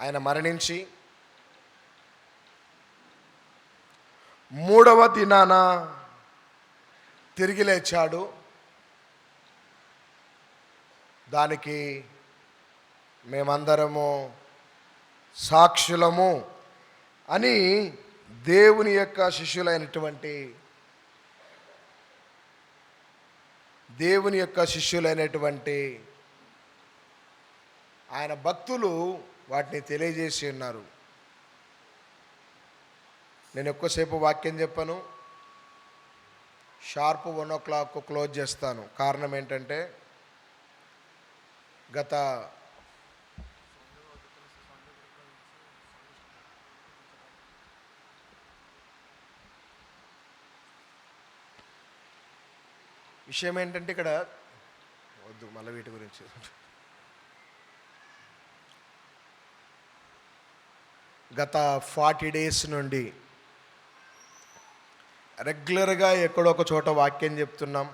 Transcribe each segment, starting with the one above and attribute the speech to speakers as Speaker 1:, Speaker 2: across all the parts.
Speaker 1: ఆయన మరణించి మూడవ దినాన తిరిగి లేచాడు. దానికి మేమందరము సాక్షులము అని దేవుని యొక్క శిష్యులైనటువంటి ఆయన భక్తులు వాటిని తెలియజేసి ఉన్నారు. నేను ఎక్కువసేపు వాక్యం చెప్పను, షార్ప్ 1 o'clock క్లోజ్ చేస్తాను. కారణం ఏంటంటే గత విషయం ఏంటంటే ఇక్కడ వద్దు, మళ్ళీ వీటి గురించి. గత 40 days నుండి రెగ్యులర్గా ఎక్కడో ఒక చోట వాక్యం చెప్తున్నాం.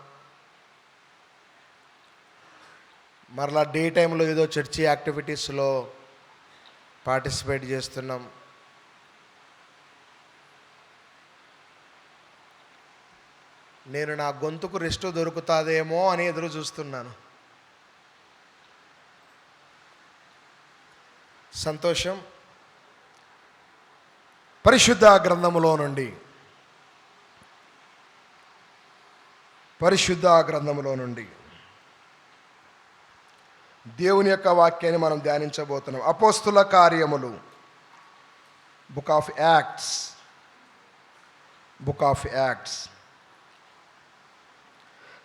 Speaker 1: మరలా డే టైంలో ఏదో చర్చి యాక్టివిటీస్లో పార్టిసిపేట్ చేస్తున్నాం. నేను నా గొంతుకు రెస్ట్ దొరుకుతుందేమో అని ఎదురు చూస్తున్నాను. సంతోషం. పరిశుద్ధ గ్రంథములో నుండి దేవుని యొక్క వాక్యాన్ని మనం ధ్యానించబోతున్నాం. అపోస్తుల కార్యములు, book of acts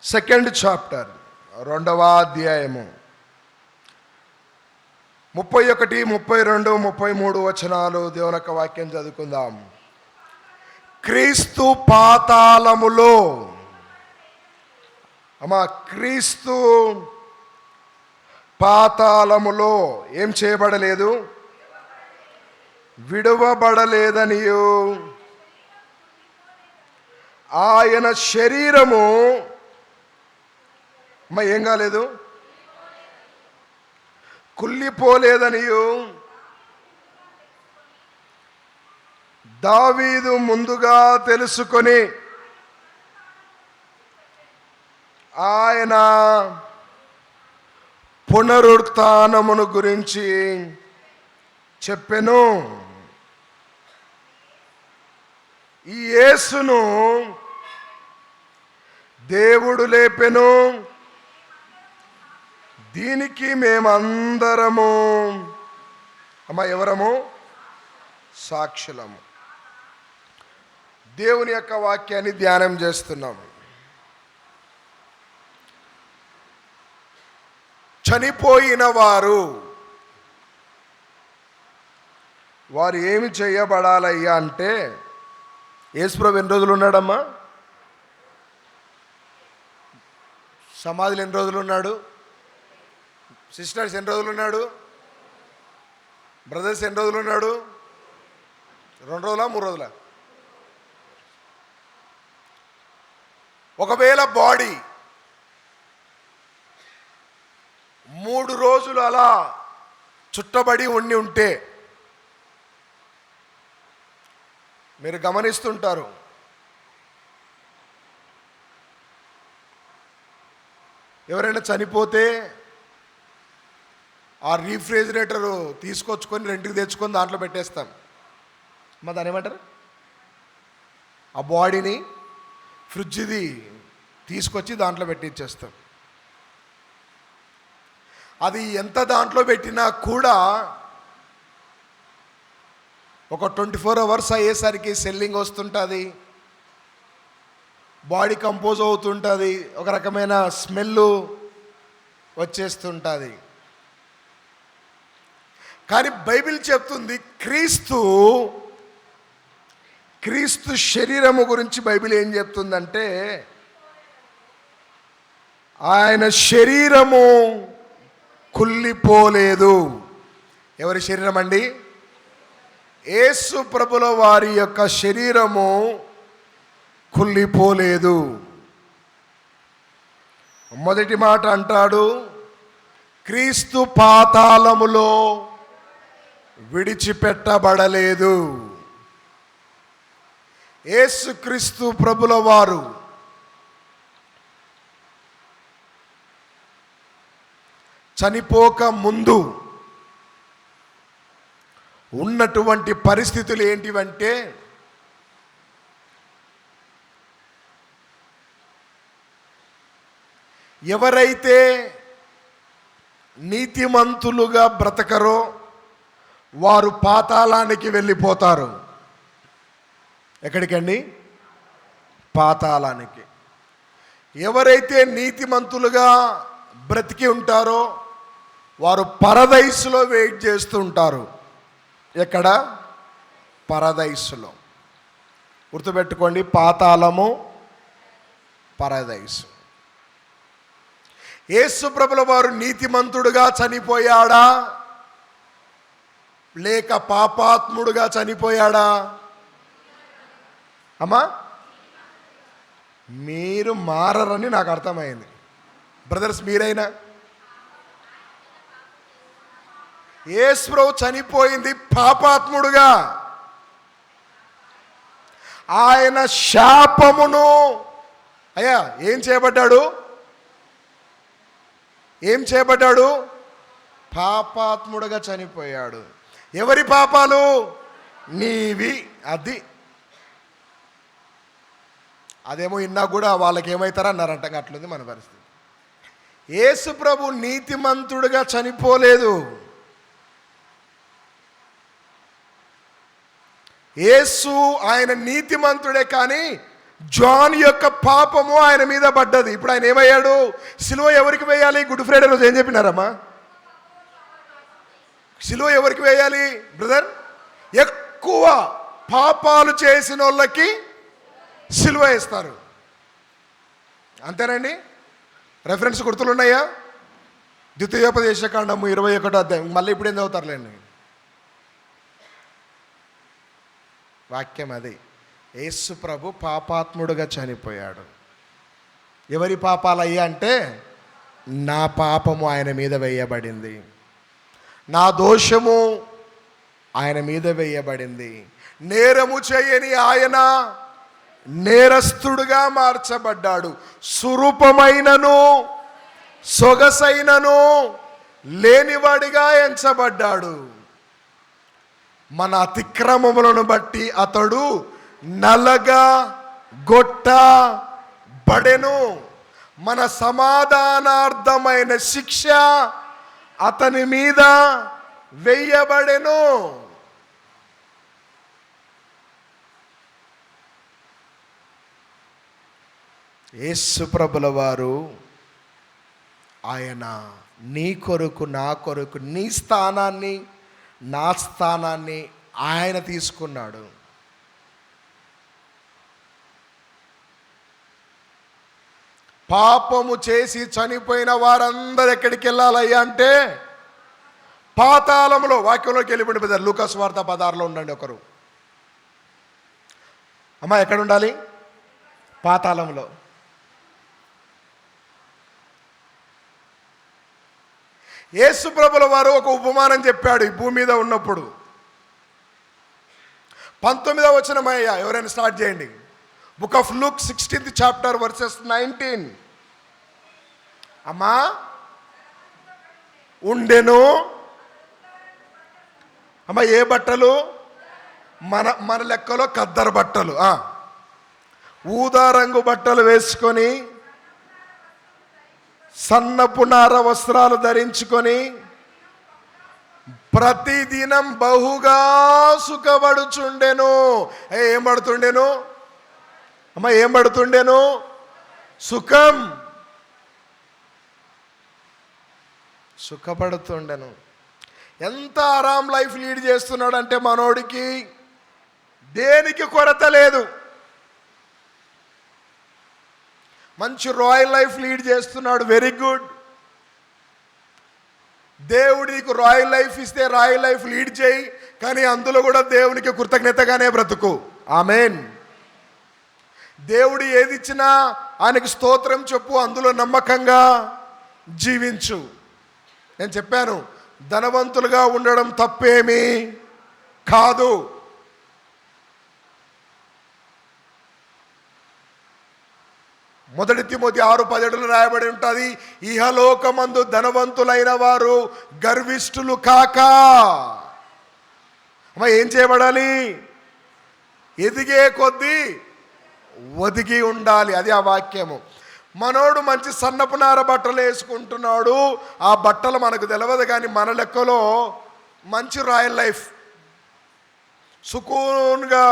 Speaker 1: 2nd chapter 2వ అధ్యాయము 31, 32, 33 వచనాలు దేవుని యొక్క వాక్యం చదువుకుందాం. క్రీస్తు పాతాళములో, క్రీస్తు పాతాళములో ఏం చేయబడలేదు, విడువబడలేదనియు ఆయన శరీరము ఏం కాలేదు, కుళ్ళిపోలేదనియు దావీదు ముందుగా తెలుసుకొని ఆయన పునరుత్థానమును గురించి చెప్పెను. ఈ యేసును దేవుడు లేపెను. దీనికి మేమందరము ఎవరము? సాక్షులము. దేవుని యొక్క వాక్యాన్ని ధ్యానం చేస్తున్నాము. చనిపోయిన వారు ఏమి చేయబడాలయ్యా అంటే, యేసుప్రభు ఎన్ని రోజులు ఉన్నాడమ్మా? సమాధిలో ఎన్ని రోజులు ఉన్నాడు? సిస్టర్స్ ఎన్ని రోజులు ఉన్నాడు? బ్రదర్స్ ఎన్ని రోజులు ఉన్నాడు? 2 రోజులా 3 రోజులా? ఒకవేళ బాడీ 3 రోజులు అలా చుట్టబడి ఉంటే మీరు గమనిస్తుంటారు, ఎవరైనా చనిపోతే ఆ రీఫ్రిజిరేటరు తీసుకొచ్చుకొని రెంట్కి తెచ్చుకొని దాంట్లో పెట్టేస్తాం. దాన్ని ఏమంటారు? ఆ బాడీని ఫ్రిడ్జ్ది తీసుకొచ్చి దాంట్లో పెట్టించేస్తాం. అది ఎంత దాంట్లో పెట్టినా కూడా ఒక 24 hours అయ్యేసరికి సెల్లింగ్ వస్తుంటుంది, బాడీ కంపోజ్ అవుతుంటుంది, ఒక రకమైన స్మెల్ వచ్చేస్తుంటుంది. కానీ బైబిల్ చెప్తుంది, క్రీస్తు శరీరము గురించి బైబిల్ ఏం చెప్తుందంటే, ఆయన శరీరము కుళ్ళిపోలేదు. ఎవరి శరీరం అండి? యేసు ప్రభుల వారి యొక్క శరీరము కుళ్ళిపోలేదు. మొదటి మాట అంటాడు, క్రీస్తు పాతాళములో విడిచిపెట్టబడలేదు. యేసుక్రీస్తు ప్రభుల వారు చనిపోక ముందు ఉన్నటువంటి పరిస్థితులు ఏంటివంటే, ఎవరైతే నీతిమంతులుగా బ్రతకరో వారు పాతాళానికి వెళ్ళిపోతారు. ఎక్కడికండి? పాతాళానికి. ఎవరైతే నీతిమంతులుగా బ్రతికి ఉంటారో వారు పరదైసులో వెయిట్ చేస్తూ ఉంటారు. ఎక్కడ? పరదైసులో. గుర్తుపెట్టుకోండి, పాతాళము, పరదైసు. యేసు ప్రభుల వారు నీతిమంతుడుగా చనిపోయాడా లేక పాపాత్ముడుగా చనిపోయాడా? అమ్మా, మీరు మారరని నాకు అర్థమైంది. బ్రదర్స్, మీరైనా యేసు ప్రభు చనిపోయింది పాపాత్ముడుగా. ఆయన శాపమును ఏం చేయబడ్డాడు? పాపాత్ముడుగా చనిపోయాడు. ఎవరి పాపాలు? నీవి. అదేమో ఇన్నా కూడా వాళ్ళకి ఏమవుతారా అన్నారంట. అట్లుంది మన పరిస్థితి. యేసు ప్రభు నీతిమంతుడుగా చనిపోలేదు. యేసు ఆయన నీతిమంతుడే, కానీ జాన్ యొక్క పాపము ఆయన మీద పడ్డది. ఇప్పుడు ఆయన ఏమయ్యాడు? సిలువ ఎవరికి వేయాలి? గుడ్ ఫ్రైడే రోజు ఏం చెప్పినారమ్మా? సిలువ ఎవరికి వేయాలి బ్రదర్? ఎక్కువ పాపాలు చేసిన వాళ్ళకి సిలువ వేస్తారు. అంతేనండి? రెఫరెన్స్ గుర్తులున్నాయా? ద్వితీయోపదేశకాండము 21వ అధ్యాయం. మళ్ళీ ఇప్పుడు ఏం చదువుతారులేండి. వాక్యం అది. యేసు ప్రభు పాపాత్ముడుగా చనిపోయాడు. ఎవరి పాపాలయ్యా అంటే, నా పాపము ఆయన మీద వేయబడింది, నా దోషము ఆయన మీద వేయబడింది. నేరము చేయని ఆయన నేరస్తుడుగా మార్చబడ్డాడు. స్వరూపమైనను సొగసైనను లేనివాడిగా ఎంచబడ్డాడు. మన అతిక్రమములను బట్టి అతడు నలగా గొట్టబడెను. మన సమాధానార్థమైన శిక్ష అతని మీద వేయబడెను. యేసు ప్రభుల వారు ఆయన నీ కొరకు, నా కొరకు, నీ స్థానాన్ని, నా స్థానాన్ని ఆయన తీసుకున్నాడు. పాపము చేసి చనిపోయిన వారందరూ ఎక్కడికి వెళ్ళాలయ్యా అంటే పాతాళంలో. వాక్యంలోకి వెళ్ళిపోండి బ్రదర్. లూకాసు వార్త 16లో ఉండండి ఒకరు. అమ్మా, ఎక్కడ ఉండాలి? పాతాళంలో. యేసు ప్రభుల వారు ఒక ఉపమానం చెప్పాడు ఈ భూమి మీద ఉన్నప్పుడు. 19వ వచనమయ్యా, ఎవరైనా స్టార్ట్ చేయండి. Book of Luke 16th chapter verses 19. అమ్మా, ఉండెను. అమ్మ, ఏ బట్టలు? మన లెక్కలో ఖద్దరు బట్టలు, ఊదా రంగు బట్టలు వేసుకొని, సన్నపు నార వస్త్రాలు ధరించుకొని ప్రతిదినం బహుగా సుఖపడుచుండెను. ఏం పడుతుండెను? అమ్మ, ఏం పడుతుండెను? సుఖం. సుఖపడుతుండెను. ఎంత ఆరాం లైఫ్ లీడ్ చేస్తున్నాడంటే మనోడికి దేనికి కొరత లేదు. మంచి రాయల్ లైఫ్ లీడ్ చేస్తున్నాడు. Very good. దేవుడు నీకు రాయల్ లైఫ్ ఇస్తే రాయల్ లైఫ్ లీడ్ చేయి, కానీ అందులో కూడా దేవునికి కృతజ్ఞతగానే బ్రతుకు. ఆమేన్. దేవుడు ఏది ఇచ్చినా ఆయనకు స్తోత్రం చెప్పు, అందులో నమ్మకంగా జీవించు. నేను చెప్పాను, ధనవంతులుగా ఉండడం తప్పేమీ కాదు. మొదటి తిమోతి 6:17 రాయబడి ఉంటుంది, ఇహలోకమందు ధనవంతులైన వారు గర్విష్ఠులు కాక. ఏం చేయబడాలి? ఎదిగే కొద్దీ ఒదిగి ఉండాలి. అది ఆ వాక్యము. మనోడు మంచి సన్నపు నార బట్టలు వేసుకుంటున్నాడు, ఆ బట్టలు మనకు తెలియదు, కానీ మన లెక్కలో మంచి రాయల్ లైఫ్, సుకూన్గా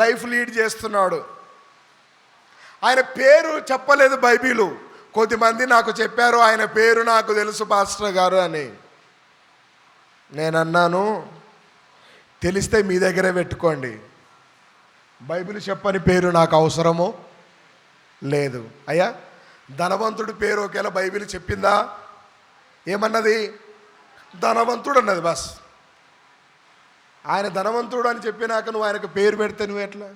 Speaker 1: లైఫ్ లీడ్ చేస్తున్నాడు. ఆయన పేరు చెప్పలేదు బైబిలు. కొద్దిమంది నాకు చెప్పారు ఆయన పేరు నాకు తెలుసు పాస్టర్ గారు అని. నేనన్నాను, తెలిస్తే మీ దగ్గరే పెట్టుకోండి, బైబిల్ చెప్పని పేరు నాకు అవసరము లేదు. అయ్యా, ధనవంతుడి పేరు ఒకేలా బైబిల్ చెప్పిందా? ఏమన్నది? ధనవంతుడు అన్నది. బస్. ఆయన ధనవంతుడు అని చెప్పినాక నువ్వు ఆయనకు పేరు పెడితే నువ్వు ఎట్లా?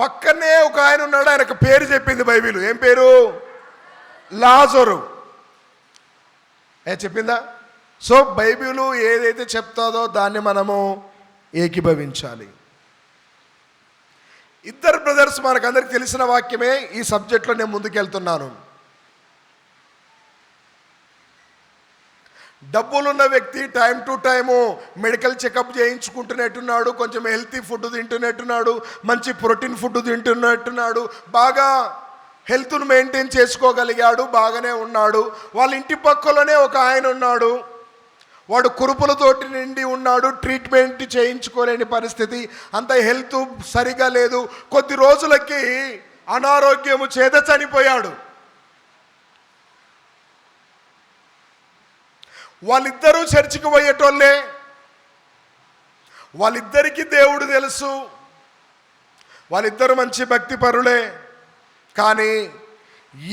Speaker 1: పక్కనే ఒక ఆయన ఉన్నాడు, ఆయనకు పేరు చెప్పింది బైబిల్. ఏం పేరు? లాజరు. చెప్పిందా? సో బైబిల్ ఏదైతే చెప్తాదో దాన్ని మనము ఏకీభవించాలి. ఇద్దరు బ్రదర్స్, మనకందరికి తెలిసిన వాక్యమే. ఈ సబ్జెక్ట్లో నేను ముందుకెళ్తున్నాను. డబ్బులున్న వ్యక్తి time to time medical checkup చేయించుకుంటున్నట్టున్నాడు, కొంచెం హెల్తీ ఫుడ్ తింటున్నట్టున్నాడు, మంచి ప్రోటీన్ ఫుడ్ తింటున్నట్టున్నాడు, బాగా హెల్త్ను మెయింటైన్ చేసుకోగలిగాడు, బాగానే ఉన్నాడు. వాళ్ళ ఇంటి పక్కలోనే ఒక ఆయన ఉన్నాడు, వాడు కురుపులతోటి నిండి ఉన్నాడు, ట్రీట్మెంట్ చేయించుకోలేని పరిస్థితి, అంత హెల్త్ సరిగా లేదు. కొద్ది రోజులకి అనారోగ్యము చేత చనిపోయాడు. వాళ్ళిద్దరూ చర్చికి పోయేటోళ్ళే, వాళ్ళిద్దరికీ దేవుడు తెలుసు, వాళ్ళిద్దరూ మంచి భక్తి పరులే. కానీ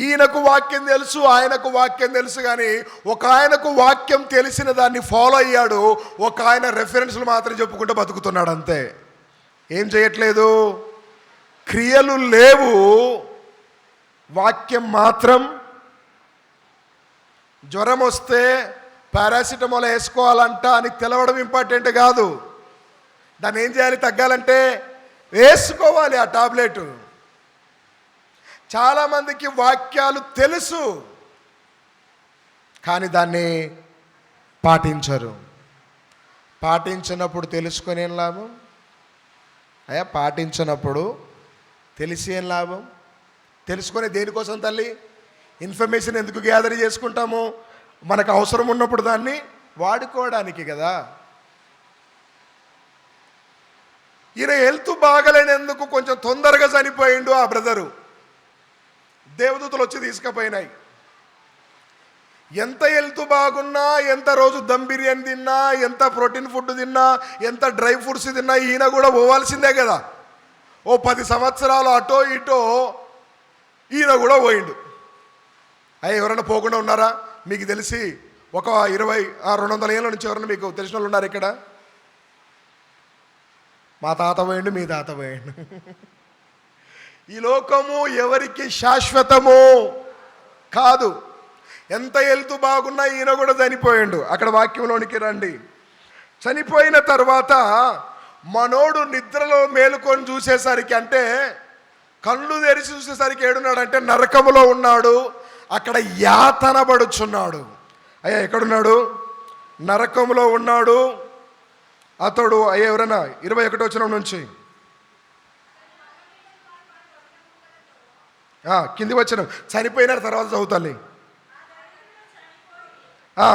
Speaker 1: ఈయనకు వాక్యం తెలుసు, ఆయనకు వాక్యం తెలుసు. కానీ ఒక ఆయనకు వాక్యం తెలిసిన దాన్ని ఫాలో అయ్యాడు, ఒక ఆయన రెఫరెన్స్లు మాత్రం చెప్పుకుంటూ బతుకుతున్నాడు అంతే. ఏం చేయట్లేదు, క్రియలు లేవు, వాక్యం మాత్రం. జ్వరం వస్తే పారాసిటమాల్ వేసుకోవాలంట అని తెలవడం ఇంపార్టెంట్ కాదు, దాన్ని ఏం చేయాలి? తగ్గాలంటే వేసుకోవాలి ఆ టాబ్లెట్. చాలామందికి వాక్యాలు తెలుసు కానీ దాన్ని పాటించరు. పాటించినప్పుడు తెలుసుకొని ఏం లాభం? అయ్యా, పాటించినప్పుడు తెలిసి ఏం లాభం? తెలుసుకొని దేనికోసం తల్లి? ఇన్ఫర్మేషన్ ఎందుకు గ్యాదర్ చేసుకుంటాము? మనకు అవసరం ఉన్నప్పుడు దాన్ని వాడుకోవడానికి కదా. ఈయన హెల్త్ బాగలేనందుకు కొంచెం తొందరగా చనిపోయిండు ఆ బ్రదరు. దేవదూతలు వచ్చి తీసుకుపోయినాయి. ఎంత హెల్త్ బాగున్నా, ఎంత రోజు దమ్ బిర్యానీ తిన్నా, ఎంత ప్రోటీన్ ఫుడ్ తిన్నా, ఎంత డ్రై ఫ్రూట్స్ తిన్నా ఈయన కూడా పోవాల్సిందే కదా. ఓ 10 సంవత్సరాలు అటో ఇటో ఈయన కూడా పోయిండు. అయ్యా, ఎవరైనా పోకుండా ఉన్నారా? మీకు తెలిసి ఒక 200 ఏళ్ళ నుంచి ఎవరైనా మీకు తెలిసిన వాళ్ళు ఉన్నారు ఇక్కడ? మా తాత పోయిండు, మీ తాత పోయిండు. ఈ లోకము ఎవరికి శాశ్వతము కాదు. ఎంత హెల్త్ బాగున్నా ఈయన కూడా చనిపోయిండు. అక్కడ వాక్యంలోనికి రండి. చనిపోయిన తర్వాత మనోడు నిద్రలో మేలుకొని చూసేసరికి, అంటే కళ్ళు తెరిచి చూసేసరికి ఏడున్నాడంటే నరకములో ఉన్నాడు. అక్కడ యాతన పడుచున్నాడు. అయ్యా, ఎక్కడున్నాడు? నరకములో ఉన్నాడు అతడు. అయ్యా, ఎవరైనా 21వ వచనం నుంచి కింది వచనం చనిపోయిన తర్వాత చదువుతాలి. ఆ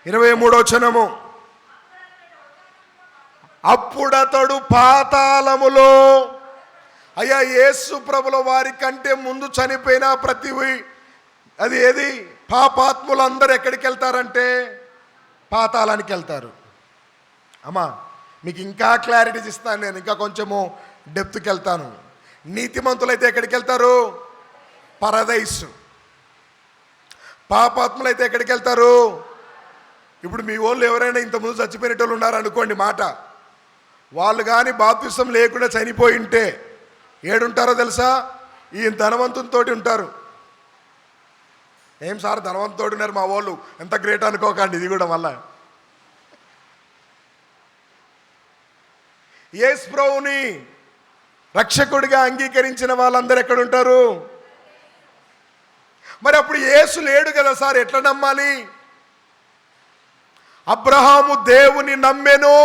Speaker 1: 23వ వచనము, అప్పుడతడు పాతాళములో. అయ్యా, యేసు ప్రభుల వారి కంటే ముందు చనిపోయిన ప్రతి అది ఏది? పాపాత్ములందరూ ఎక్కడికి వెళ్తారంటే పాతాళానికి వెళ్తారు. అమ్మా, మీకు ఇంకా క్లారిటీస్ ఇస్తాను నేను, ఇంకా కొంచెము డెప్త్కి వెళ్తాను. నీతిమంతులైతే ఎక్కడికి వెళ్తారు? పరదైస్. పాపాత్ములైతే ఎక్కడికి వెళ్తారు? ఇప్పుడు మీ వాళ్ళు ఎవరైనా ఇంతకుముందు చచ్చిపోయినట్టు ఉన్నారు అనుకోండి మాట, వాళ్ళు కానీ బాప్తిసం లేకుండా చనిపోయి ఉంటే ఏడుంటారో తెలుసా? ఈ ధనవంతునితోటి ఉంటారు. ఏం సార్ ధనవంతుడున్నారు మా వాళ్ళు, ఎంత గ్రేట్ అనుకోకండి. ఇది కూడా మళ్ళా యేసు ప్రభువుని రక్షకుడిగా అంగీకరించిన వాళ్ళందరూ ఎక్కడుంటారు? మరి అప్పుడు యేసు లేడు కదా సార్, ఎట్లా నమ్మాలి? అబ్రహాము దేవుని నమ్మెను,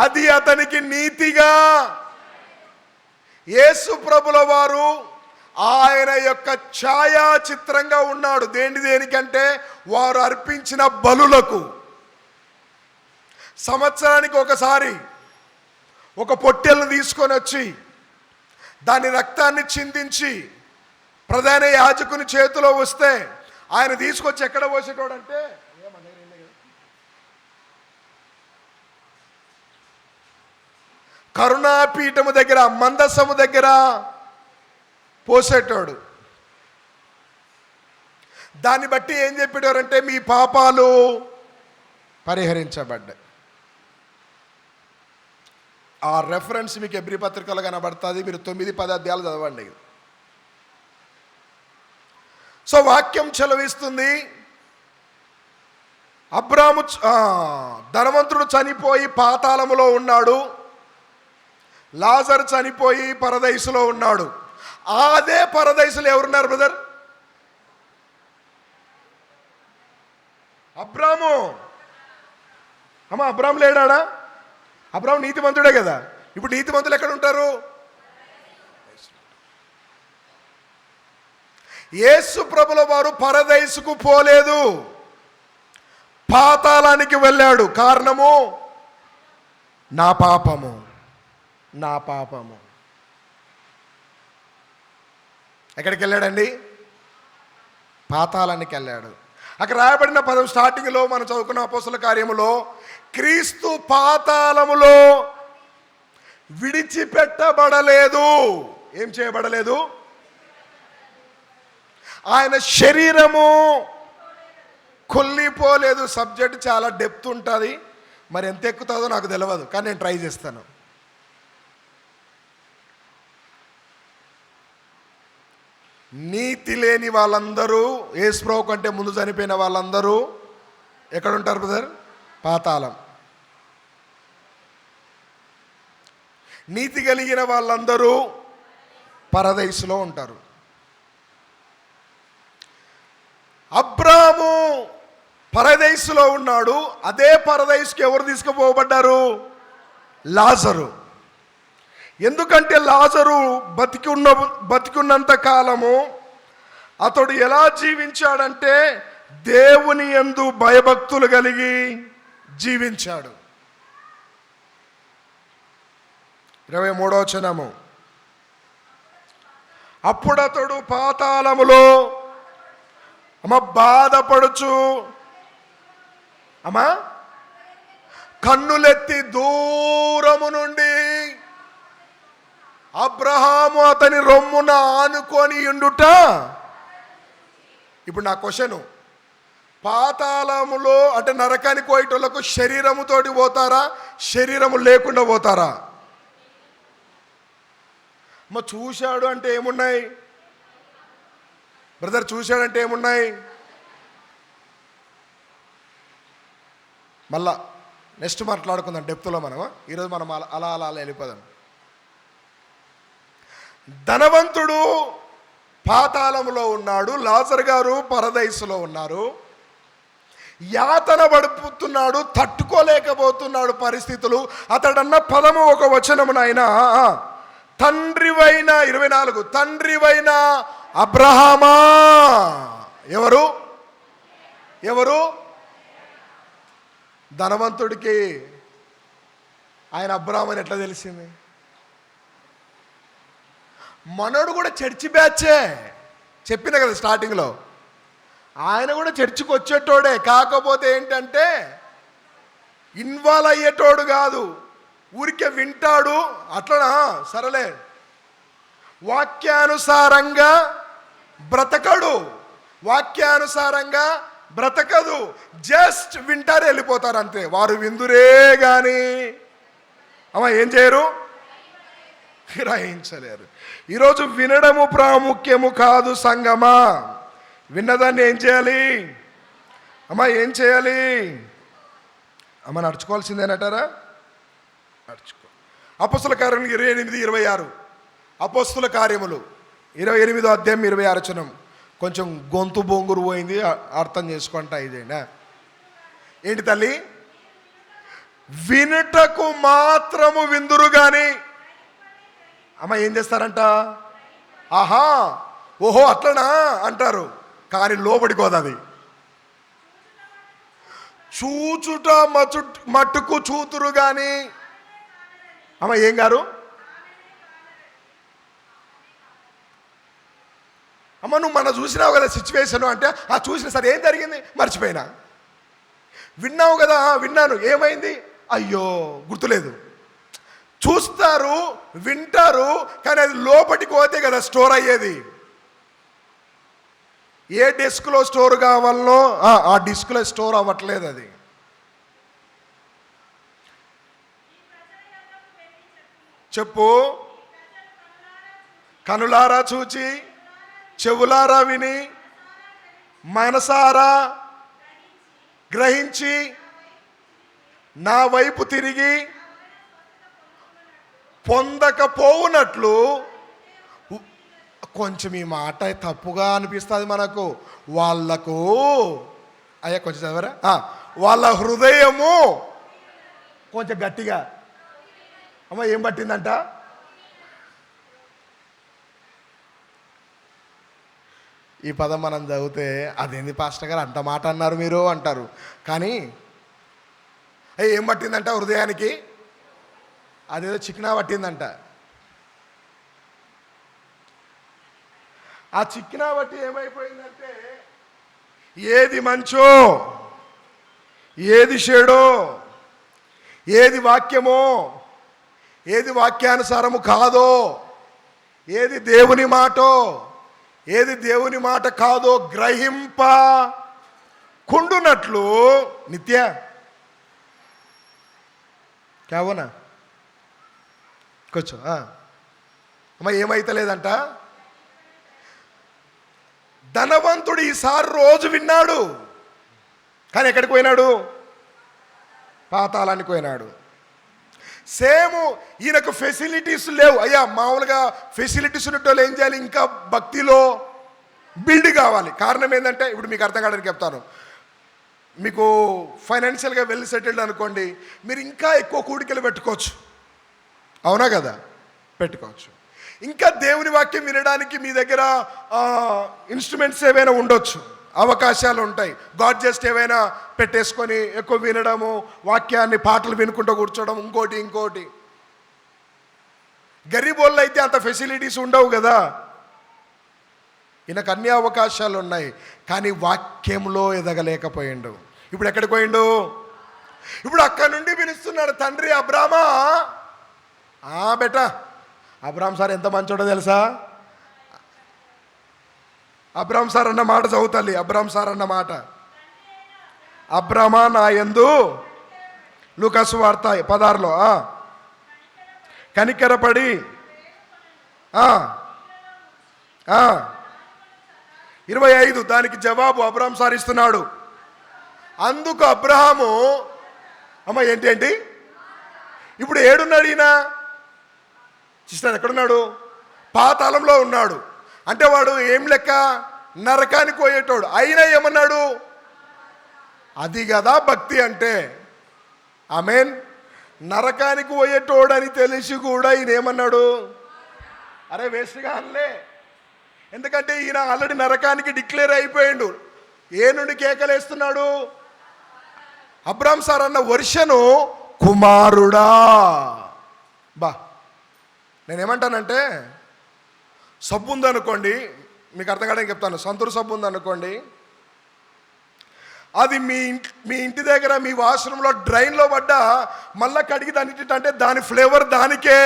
Speaker 1: అది అతనికి నీతిగా. యేసు ప్రభుల వారు ఆయన యొక్క ఛాయాచిత్రంగా ఉన్నాడు. దేనికంటే వారు అర్పించిన బలులకు. సంవత్సరానికి ఒకసారి ఒక పొట్టెలను తీసుకొని వచ్చి దాని రక్తాన్ని చిందించి ప్రధాన యాజకుని చేతిలో వస్తే ఆయన తీసుకొచ్చి ఎక్కడ పోసేటోడంటే కరుణాపీఠము దగ్గర, మందసము దగ్గర పోసేటోడు. దాన్ని బట్టి ఏం చెప్పేటోరంటే మీ పాపాలు పరిహరించబడ్డాయి. ఆ రెఫరెన్స్ మీకు ఎబ్రీ పత్రికలో కనబడుతుంది. మీరు 9-10 అధ్యాయాలు చదవండి. సో వాక్యం చలవిస్తుంది, అబ్రాము ధనవంతుడు చనిపోయి పాతాళములో ఉన్నాడు, లాజరు చనిపోయి పరదైసులో ఉన్నాడు. అదే పరదైసులో ఎవరున్నారు బ్రదర్? అబ్రాము. అబ్రాము లేడాడా? అబ్రాము నీతిమంతుడే కదా. ఇప్పుడు నీతిమంతులు ఎక్కడ ఉంటారు? యేసు ప్రభుల వారు పరదైసుకు పోలేదు, పాతాళానికి వెళ్ళాడు. కారణము నా పాపము. ఎక్కడికి వెళ్ళాడండి? పాతాళానికి వెళ్ళాడు. అక్కడ రాయబడిన పదం స్టార్టింగ్లో మనం చదువుకున్న అపోస్తల కార్యములో క్రీస్తు పాతాళములో విడిచిపెట్టబడలేదు. ఏం చేయబడలేదు? ఆయన శరీరము కొల్లిపోలేదు. సబ్జెక్ట్ చాలా డెప్త్ ఉంటుంది, మరి ఎంత ఎక్కుతుందో నాకు తెలియదు, కానీ నేను ట్రై చేస్తాను. నీతి లేని వాళ్ళందరూ, యేసు ప్రభు కంటే ముందు చనిపోయిన వాళ్ళందరూ ఎక్కడుంటారు బ్రదర్? పాతాళం. నీతి కలిగిన వాళ్ళందరూ పరదైసులో ఉంటారు. అబ్రాము పరదైసులో ఉన్నాడు. అదే పరదైసుకి ఎవరు తీసుకుపోబడ్డారు? లాజరు. ఎందుకంటే లాజరు బతికున్నంత కాలము అతడు ఎలా జీవించాడంటే దేవుని యందు భయభక్తులు కలిగి జీవించాడు. 23వ వచనము, అప్పుడు అతడు పాతాళములో బాధపడుచు కన్నులెత్తి దూరము నుండి అబ్రహాము అతని రొమ్మున ఆనుకొని ఉండుట. ఇప్పుడు నా క్వశ్చను, పాతాళములో అంటే నరకానికి పోయేటోళ్ళకు శరీరముతోటి పోతారా, శరీరము లేకుండా పోతారా? చూశాడు అంటే ఏమున్నాయి బ్రదర్? చూశాడంటే ఏమున్నాయి? మళ్ళా నెక్స్ట్ మాట్లాడుకుందాం డెప్త్లో. ఈరోజు మనం అలా వెళ్ళిపోదాం. ధనవంతుడు పాతాళములో ఉన్నాడు, లాజరు గారు పరదైసులో ఉన్నారు. యాతన పడుపుతున్నాడు, తట్టుకోలేకపోతున్నాడు పరిస్థితులు. అతడన్న పదము ఒక వచనమునైనా తండ్రివైన 24 తండ్రివైన అబ్రహామా. ఎవరు? ధనవంతుడికి ఆయన అబ్రహాం అని ఎట్లా తెలిసింది? మనోడు కూడా చర్చి బ్యాచే, చెప్పిన కదా స్టార్టింగ్లో. ఆయన కూడా చర్చికి వచ్చేటోడే, కాకపోతే ఏంటంటే ఇన్వాల్వ్ అయ్యేటోడు కాదు, ఊరికే వింటాడు అట్లనా, సరేలే. వాక్యానుసారంగా బ్రతకదు, జస్ట్ వింటారు వెళ్ళిపోతారు అంతే. వారు విందురే కానీ ఏం చేయరు, గ్రహించలేరు. ఈరోజు వినడము ప్రాముఖ్యము కాదు సంగమా. విన్నదాన్ని ఏం చేయాలి? అమ్మా ఏం చేయాలి? అమ్మ నడుచుకోవాల్సిందేనంటారా? నడుచుకో. అపోస్తుల కార్యములు 28-26. అపోస్తుల కార్యములు 28వ అధ్యాయం 26 వచనం. కొంచెం గొంతు బొంగురు పోయింది, అర్థం చేసుకుంటా. ఇదేనా ఏంటి తల్లి? వినుటకు మాత్రము విందురు గాని. అమ్మ ఏం చేస్తారంట? ఆహా ఓహో అట్లనా అంటారు, కానీ లోబడికోదు అది. చూచుట మట్టుకు చూతురు గాని. అమ్మ ఏం గారు? అమ్మ నువ్వు మన చూసినావు కదా సిచ్యువేషన్ అంటే, చూసిన సరే ఏం జరిగింది మర్చిపోయినా. విన్నావు కదా, విన్నాను ఏమైంది అయ్యో గుర్తులేదు. చూస్తారు, వింటారు, కానీ అది లోపలికి పోతే కదా స్టోర్ అయ్యేది. ఏ డిస్క్లో స్టోర్ కావాలో ఆ డిస్క్లో స్టోర్ అవ్వట్లేదు. అది చెప్పు. కనులారా చూచి, చెవులారా విని, మనసారా గ్రహించి, నా వైపు తిరిగి పొందకపోవునట్లు. కొంచెం ఈ మాట తప్పుగా అనిపిస్తుంది మనకు. వాళ్ళకు అయ్యా కొంచెం చదవరా. వాళ్ళ హృదయము కొంచెం గట్టిగా. అమ్మ ఏం పట్టిందంట? ఈ పదం మనం చదివితే అదేంది పాస్టర్ గారు అంత మాట అన్నారు మీరు అంటారు, కానీ ఏం పట్టిందంట హృదయానికి? అదేదో చిక్నా పట్టిందంట. ఆ చిక్కినా బట్టి ఏమైపోయిందంటే, ఏది మంచో, ఏది చెడో, ఏది వాక్యమో, ఏది వాక్యానుసారము కాదో, ఏది దేవుని మాటో, ఏది దేవుని మాట కాదో గ్రహింప కుండునట్లు. నిత్య కావునా కొంచెం అమ్మ ఏమైతలేదంట. ధనవంతుడు ఈసారి రోజు విన్నాడు, కానీ ఎక్కడికి పోయినాడు? పాతాళానికి పోయినాడు. సేమ్ ఈయనకు ఫెసిలిటీస్ లేవు. అయ్యా మామూలుగా ఫెసిలిటీస్ ఉన్నట్టు ఏం చేయాలి? ఇంకా భక్తిలో బిల్డ్ కావాలి. కారణం ఏంటంటే, ఇప్పుడు మీకు అర్థం కావడానికి చెప్తాను. మీకు ఫైనాన్షియల్గా వెల్ సెటిల్డ్ అనుకోండి, మీరు ఇంకా ఎక్కువ కూడికలు పెట్టుకోవచ్చు. అవునా కదా? పెట్టుకోవచ్చు. ఇంకా దేవుని వాక్యం వినడానికి మీ దగ్గర ఇన్స్ట్రుమెంట్స్ ఏవైనా ఉండొచ్చు, అవకాశాలు ఉంటాయి. గాడ్ జస్ట్ ఏవైనా పెట్టేసుకొని ఎక్కువ వినడము, వాక్యాన్ని పాటలు వినుకుంటూ కూర్చోవడం, ఇంకోటి. గరీబోళ్ళు అయితే అంత ఫెసిలిటీస్ ఉండవు కదా. ఈయనకు అన్ని అవకాశాలు ఉన్నాయి, కానీ వాక్యంలో ఎదగలేకపోయిండు. ఇప్పుడు ఎక్కడికి పోయిండు? ఇప్పుడు అక్కడ నుండి పిలుస్తున్నాడు, తండ్రి అబ్రామా. బెటా అబ్రామ్ సార్ ఎంత మంచోడో తెలుసా? అబ్రామ్ సార్ అన్న మాట చదువుతాలి. అబ్రామ్ సార్ అన్న మాట, అబ్రామా నా యందు, లూకాసు వార్త 16లో కనికరపడి 25 దానికి జవాబు అబ్రామ్ సార్ ఇస్తున్నాడు. అందుకు అబ్రహాము అమ్మ ఏంటి ఇప్పుడు ఏడున్నాడు ఈయన? సిస్టర్ ఎక్కడున్నాడు? పాతాళంలో ఉన్నాడు. అంటే వాడు ఏం లెక్క? నరకానికి పోయేటోడు. అయినా ఏమన్నాడు? అది కదా భక్తి అంటే. ఆమేన్. నరకానికి పోయేటోడు అని తెలిసి కూడా ఈయన ఏమన్నాడు? అరే వేస్ట్గా అనలే. ఎందుకంటే ఈయన ఆల్రెడీ నరకానికి డిక్లేర్ అయిపోయిండు. ఏ నుండి కేకలేస్తున్నాడు? అబ్రామ్ సార్ అన్న వర్షను కుమారుడా. నేనేమంటానంటే, సబ్బు ఉందనుకోండి, మీకు అర్థం కావడానికి చెప్తాను. సంతూర్ సబ్బు ఉందనుకోండి, అది మీ ఇంటి దగ్గర మీ వాష్రూమ్లో డ్రైన్లో పడ్డా మళ్ళీ కడిగి దానికి దాని ఫ్లేవర్ దానికే,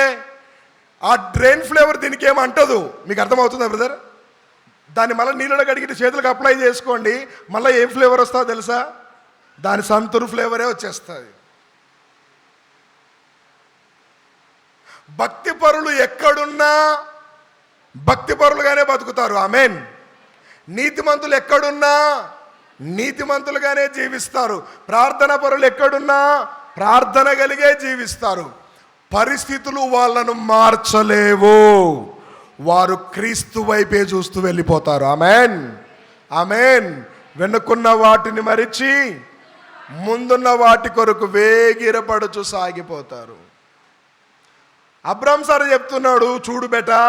Speaker 1: ఆ డ్రైన్ ఫ్లేవర్ దీనికి ఏమంటదు. మీకు అర్థమవుతుందా బ్రదర్? దాన్ని మళ్ళీ నీళ్ళలో కడిగి చేతులకు అప్లై చేసుకోండి, మళ్ళీ ఏం ఫ్లేవర్ వస్తుందో తెలుసా? దాని సంతూర్ ఫ్లేవరే వచ్చేస్తుంది. భక్తి పరులు ఎక్కడున్నా భక్తి పరులుగానే బతుకుతారు. ఆమేన్. నీతిమంతులు ఎక్కడున్నా నీతిమంతులుగానే జీవిస్తారు. ప్రార్థన పరులు ఎక్కడున్నా ప్రార్థన కలిగే జీవిస్తారు. పరిస్థితులు వాళ్ళను మార్చలేవు. వారు క్రీస్తు వైపే చూస్తూ వెళ్ళిపోతారు. ఆమేన్, ఆమేన్. వెనుకున్న వాటిని మరిచి ముందున్న వాటి కొరకు వేగిరపడుచు సాగిపోతారు. అబ్రామ్ సార్ చెప్తున్నాడు, చూడు బెటా,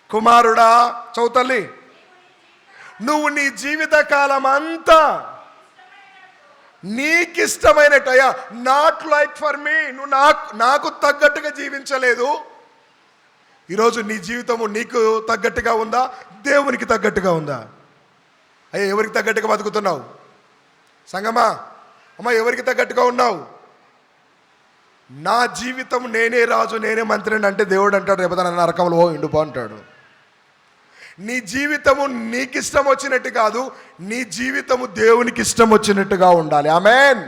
Speaker 1: కుమారుడా, చౌతల్లి, నువ్వు నీ జీవిత కాలం అంతా నీకిష్టమైనట్టయ్యా, నాట్ లైక్ ఫర్ మీ, నువ్వు నాకు తగ్గట్టుగా జీవించలేదు. ఈరోజు నీ జీవితము నీకు తగ్గట్టుగా ఉందా, దేవునికి తగ్గట్టుగా ఉందా? అయ్యా, ఎవరికి తగ్గట్టుగా బతుకుతున్నావు? సంగమా, అమ్మ, ఎవరికి తగ్గట్టుగా ఉన్నావు? నా జీవితం నేనే రాజు, నేనే మంత్రిని అంటే దేవుడు అంటాడు, రేపు నన్ను నరకంలో ఇండుపో అంటాడు. నీ జీవితము నీకు ఇష్టం వచ్చినట్టు కాదు, నీ జీవితము దేవునికి ఇష్టం వచ్చినట్టుగా ఉండాలి. ఆమేన్.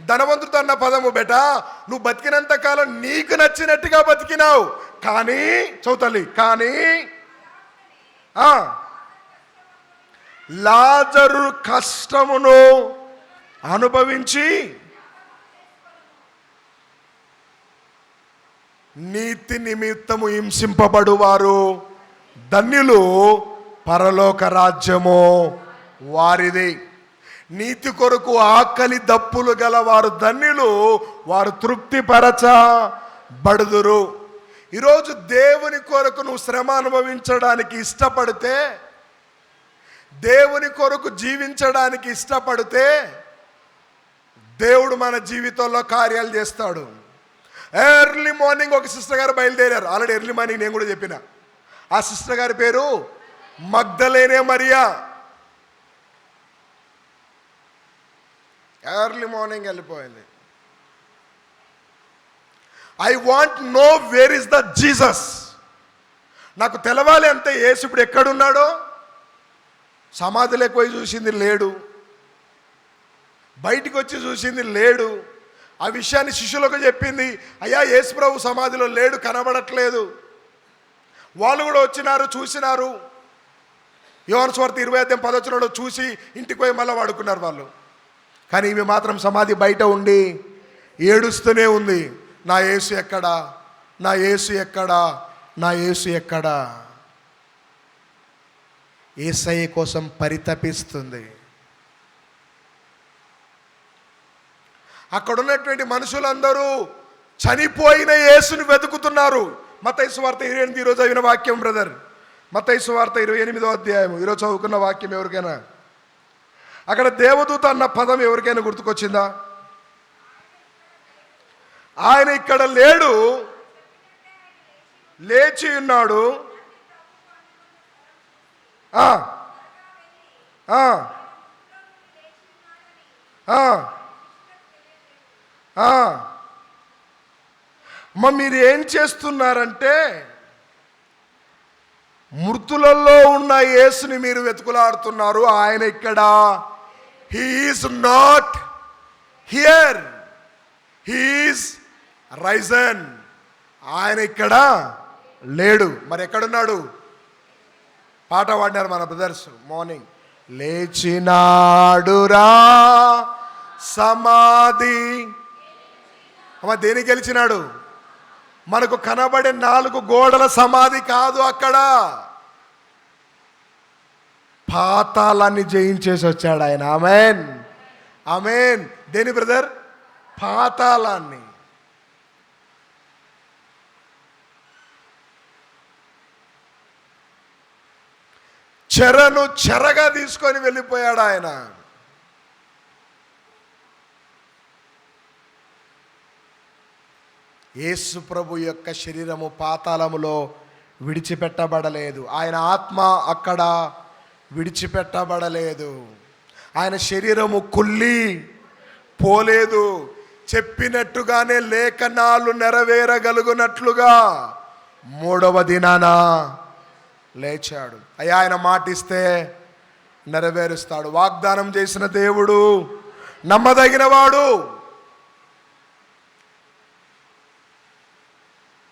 Speaker 1: ధనవంతుడు అన్న పదము బెటా, నువ్వు బతికినంత కాలం నీకు నచ్చినట్టుగా బతికినావు, కానీ చౌతల్లి, కానీ లాజరు కష్టమును అనుభవించి నీతి నిమిత్తము హింసింపబడువారు ధన్యులు, పరలోక రాజ్యము వారిది. నీతి కొరకు ఆకలి దప్పులు గల వారు ధన్యులు, వారు తృప్తిపరచబడుదురు. ఈరోజు దేవుని కొరకు నువ్వు శ్రమ అనుభవించడానికి ఇష్టపడితే, దేవుని కొరకు జీవించడానికి ఇష్టపడితే, దేవుడు మన జీవితంలో కార్యాలు చేస్తాడు. ఎర్లీ మార్నింగ్ ఒక సిస్టర్ గారు బయలుదేరారు. ఆల్రెడీ ఎర్లీ మార్నింగ్ నేను కూడా చెప్పిన. ఆ సిస్టర్ గారి పేరు మగ్దలేనే మరియా. ఎర్లీ మార్నింగ్ వెళ్ళిపోయింది. I want know where is the Jesus. నాకు తెలవాలి అంతే, యేసు ఇప్పుడు ఎక్కడున్నాడో. సమాధిలోకి పోయి చూసింది లేడు, బయటికి వచ్చి చూసింది లేడు. ఆ విషయాన్ని శిష్యులకు చెప్పింది, అయ్యా యేసు ప్రభు సమాధిలో లేడు, కనబడట్లేదు. వాళ్ళు కూడా వచ్చినారు, చూసినారు. యోహాను సువార్త 20:10 చూసి ఇంటికి పోయి మళ్ళీ వాడుకున్నారు వాళ్ళు. కానీ ఈమె మాత్రం సమాధి బయట ఉండి ఏడుస్తూనే ఉంది, నా యేసు ఎక్కడా, నా యేసు ఎక్కడా, నా యేసు ఎక్కడా. యేసయ్య కోసం పరితపిస్తుంది. అక్కడ ఉన్నటువంటి మనుషులందరూ చనిపోయిన యేసుని వెతుకుతున్నారు. మత్తయి సువార్త 28 ఈరోజు చదివిన వాక్యం బ్రదర్. మత్తయి సువార్త 28వ అధ్యాయం ఈరోజు చదువుకున్న వాక్యం ఎవరికైనా, అక్కడ దేవదూత అన్న పదం ఎవరికైనా గుర్తుకొచ్చిందా? ఆయన ఇక్కడ లేడు, లేచి ఉన్నాడు. మీరు ఏం చేస్తున్నారంటే, మృతులలో ఉన్న యేసుని మీరు వెతుకులాడుతున్నారు. ఆయన ఇక్కడ, he is not here, he is Ryzen. ఆయన ఇక్కడ లేడు. మరి ఎక్కడున్నాడు? పాట పాడినారు మన బ్రదర్స్ మార్నింగ్. లేచినాడురా సమాధి. అమ్మ, దేనికి గెలిచినాడు? మనకు కనబడే 4 గోడల సమాధి కాదు, అక్కడ పాతాళాన్ని జయించేసి వచ్చాడు ఆయన. ఆమేన్, ఆమేన్. దేని బ్రదర్? పాతాళాన్ని. చెరను చెరగా తీసుకొని వెళ్ళిపోయాడు ఆయన. యేసు ప్రభు యొక్క శరీరము పాతాళములో విడిచిపెట్టబడలేదు. ఆయన ఆత్మ అక్కడ విడిచిపెట్టబడలేదు. ఆయన శరీరము కుళ్ళి పోలేదు. చెప్పినట్టుగానే లేఖనాలు నెరవేరగలుగునట్లుగా 3వ దినాన లేచాడు. అయ్యా, ఆయన మాటిస్తే నెరవేరుస్తాడు. వాగ్దానం చేసిన దేవుడు నమ్మదగినవాడు.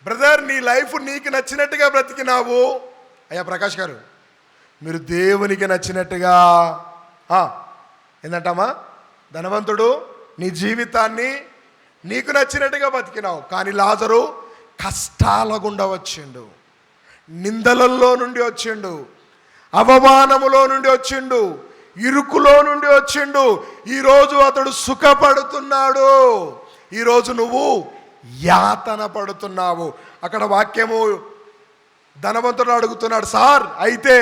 Speaker 1: బ్రదర్, నీ లైఫ్ నీకు నచ్చినట్టుగా బ్రతికినావు. అయ్యా ప్రకాష్ గారు, మీరు దేవునికి నచ్చినట్టుగా ఏంటంటామా, ధనవంతుడు నీ జీవితాన్ని నీకు నచ్చినట్టుగా బతికినావు. కానీ లాజరు కష్టాల గుండా వచ్చిండు, నిందలల్లో నుండి వచ్చిండు, అవమానములో నుండి వచ్చిండు, ఇరుకులో నుండి వచ్చిండు. ఈరోజు అతడు సుఖపడుతున్నాడు, ఈరోజు నువ్వు యాతన పడుతున్నావు. అక్కడ వాక్యము ధనవంతుడు అడుగుతున్నాడు, సార్ అయితే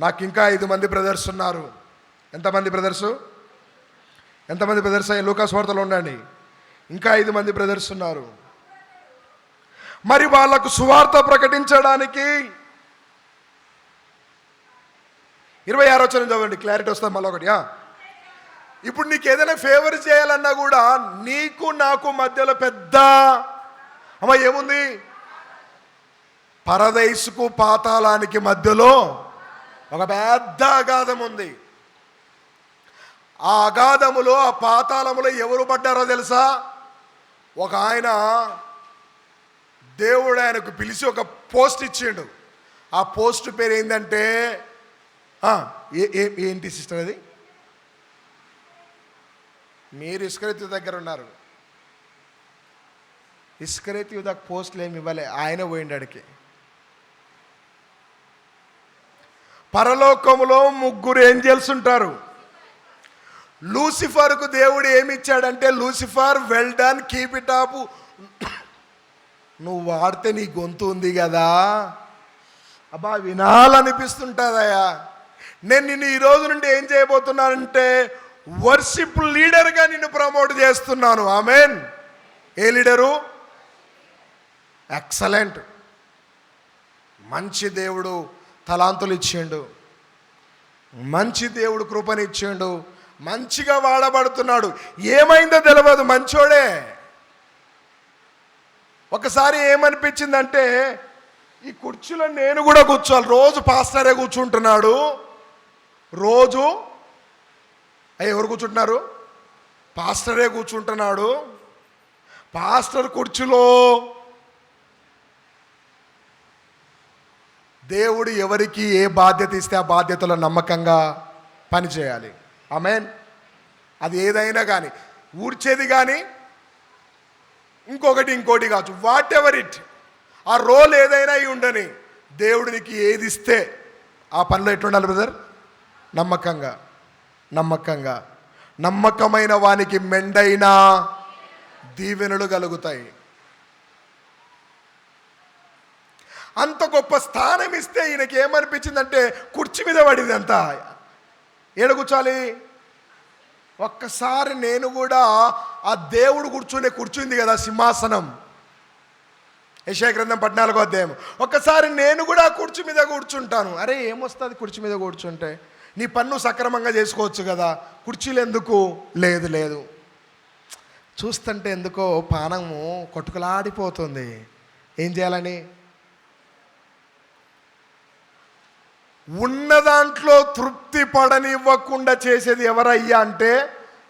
Speaker 1: నాకు ఇంకా 5 మంది బ్రదర్స్ ఉన్నారు. ఎంతమంది బ్రదర్స్ అయ్యి లూకా సువార్తలో ఉండండి. ఇంకా 5 మంది బ్రదర్స్ ఉన్నారు. మరి వాళ్ళకు సువార్త ప్రకటించడానికి 26వ వచనం చదవండి, క్లారిటీ వస్తుంది మళ్ళీ ఒకటి. ఇప్పుడు నీకు ఏదైనా ఫేవర్ చేయాలన్నా కూడా నీకు నాకు మధ్యలో పెద్ద ఏముంది, పరదైసుకు పాతాళానికి మధ్యలో ఒక పెద్ద అగాధం ఉంది. ఆ అగాధములో, ఆ పాతాళములో ఎవరు పడ్డారో తెలుసా? ఒక ఆయన, దేవుడు ఆయనకు పిలిచి ఒక పోస్ట్ ఇచ్చిండు. ఆ పోస్ట్ పేరు ఏంటంటే ఏంటి సిస్టర్ అది? మీరు ఇస్కరితు దగ్గర ఉన్నారు. ఇస్కరితు దగ్గర పోస్టులు ఏమి ఇవ్వలే, ఆయన పోయిండాడికి. పరలోకములో 3 ఏంజెల్స్ ఉంటారు. లూసిఫర్కు దేవుడు ఏమి ఇచ్చాడంటే, Lucifer well done, keep it up, నువ్వు వాడితే నీ గొంతు ఉంది కదా, అబ్బా వినాలనిపిస్తుంటుందయ్యా, నేను నిన్ను ఈ రోజు నుండి ఏం చేయబోతున్నానంటే వర్షిప్ లీడర్గా నిన్ను ప్రమోట్ చేస్తున్నాను. ఆమెన్. ఏ లీడరు? ఎక్సలెంట్. మంచి దేవుడు తలాంతులు ఇచ్చిండు, మంచి దేవుడు కృపనిచ్చిండు, మంచిగా వాడబడుతున్నాడు. ఏమైందో తెలియదు, మంచోడే. ఒకసారి ఏమనిపించిందంటే, ఈ కుర్చీలో నేను కూడా కూర్చోవాలి. రోజు పాస్టరే కూర్చుంటున్నాడు, రోజు ఎవరు కూర్చుంటున్నారు? పాస్టరే కూర్చుంటున్నాడు. పాస్టర్ కుర్చీలో దేవుడు ఎవరికి ఏ బాధ్యత ఇస్తే ఆ బాధ్యతలో నమ్మకంగా పనిచేయాలి. ఆమేన్. అది ఏదైనా కానీ, ఊడ్చేది కానీ ఇంకోటి కావచ్చు, వాట్ ఎవర్ ఇట్, ఆ రోల్ ఏదైనా అయి ఉండని, దేవుడు నీకు ఏది ఇస్తే ఆ పనిలో ఎట్లుండాలి బ్రదర్? నమ్మకమైన వానికి మెండైన దీవెనలు కలుగుతాయి. అంత గొప్ప స్థానం ఇస్తే ఈయనకి ఏమనిపించిందంటే, కుర్చీ మీద పడింది అంతా. ఏడ కూర్చోాలి? ఒక్కసారి నేను కూడా ఆ దేవుడు కూర్చుంది కదా సింహాసనం, యెషయా గ్రంథం 14వ అధ్యాయం, ఒక్కసారి నేను కూడా కుర్చీ మీద కూర్చుంటాను. అరే ఏమొస్తుంది కుర్చీ మీద కూర్చుంటే? నీ పన్ను సక్రమంగా చేసుకోవచ్చు కదా, కుర్చీలు ఎందుకు? లేదు చూస్తుంటే ఎందుకో పానము కొట్టుకులాడిపోతుంది. ఏం చేయాలని? ఉన్న దాంట్లో తృప్తి పడనివ్వకుండా చేసేది ఎవరయ్యా అంటే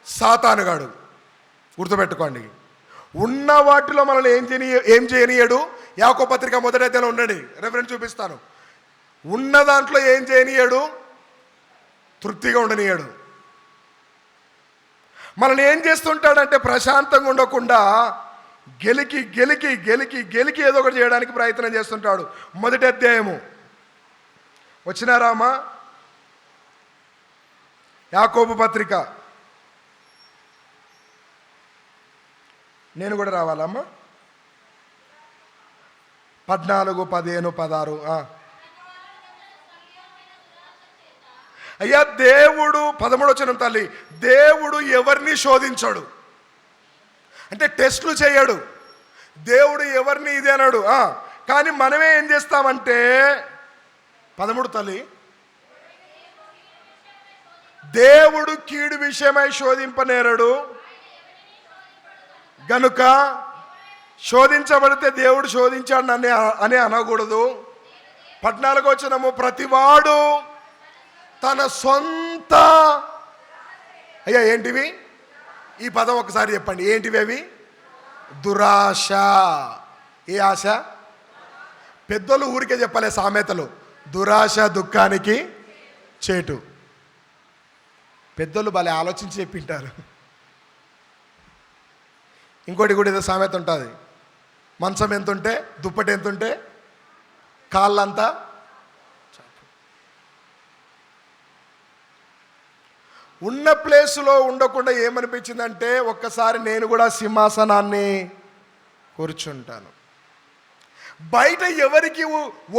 Speaker 1: సాతానుగాడు. గుర్తుపెట్టుకోండి. ఉన్న వాటిలో మనల్ని ఏం చేయనీయడు. యాకోబు పత్రిక 1వ అధ్యాయంలో ఉండండి, రెఫరెన్స్ చూపిస్తాను. ఉన్న దాంట్లో ఏం చేయనీయడు, తృప్తిగా ఉండనీయడు. మనల్ని ఏం చేస్తుంటాడంటే ప్రశాంతంగా ఉండకుండా గెలికి ఏదో ఒకటి చేయడానికి ప్రయత్నం చేస్తుంటాడు. 1వ అధ్యాయము వచ్చినారామా? యాకోబు పత్రిక, నేను కూడా రావాలమ్మా? 14, 15, 16. అయ్యా దేవుడు 13వ వచనం తల్లి, దేవుడు ఎవరిని శోధించాడు అంటే టెస్టులు చేయడు. దేవుడు ఎవరిని ఇది అన్నాడు. కానీ మనమే ఏం చేస్తామంటే 13 తల్లి, దేవుడు కీడు విషయమై శోధింపనేరడు గనుక శోధించబడితే దేవుడు శోధించాడు అని అనకూడదు. 14వ వచనము, ప్రతివాడు తన సొంత అయ్యా ఏంటివి? ఈ పదం ఒకసారి చెప్పండి, ఏంటివి అవి? దురాశ. ఏ ఆశ? పెద్దలు ఊరికే చెప్పలే సామెతలు, దురాశ దుఃఖానికి చేటు. పెద్దోళ్ళు భలే ఆలోచించి చెప్పింటారు. ఇంకోటి కూడా ఏదో సామెత ఉంటుంది, మంచం ఎంతుంటే దుప్పటి ఎంతుంటే కాళ్ళంతా. ఉన్న ప్లేసులో ఉండకుండా ఏమనిపించిందంటే ఒక్కసారి నేను కూడా సింహాసనాన్ని కూర్చుంటాను. బయట ఎవరికి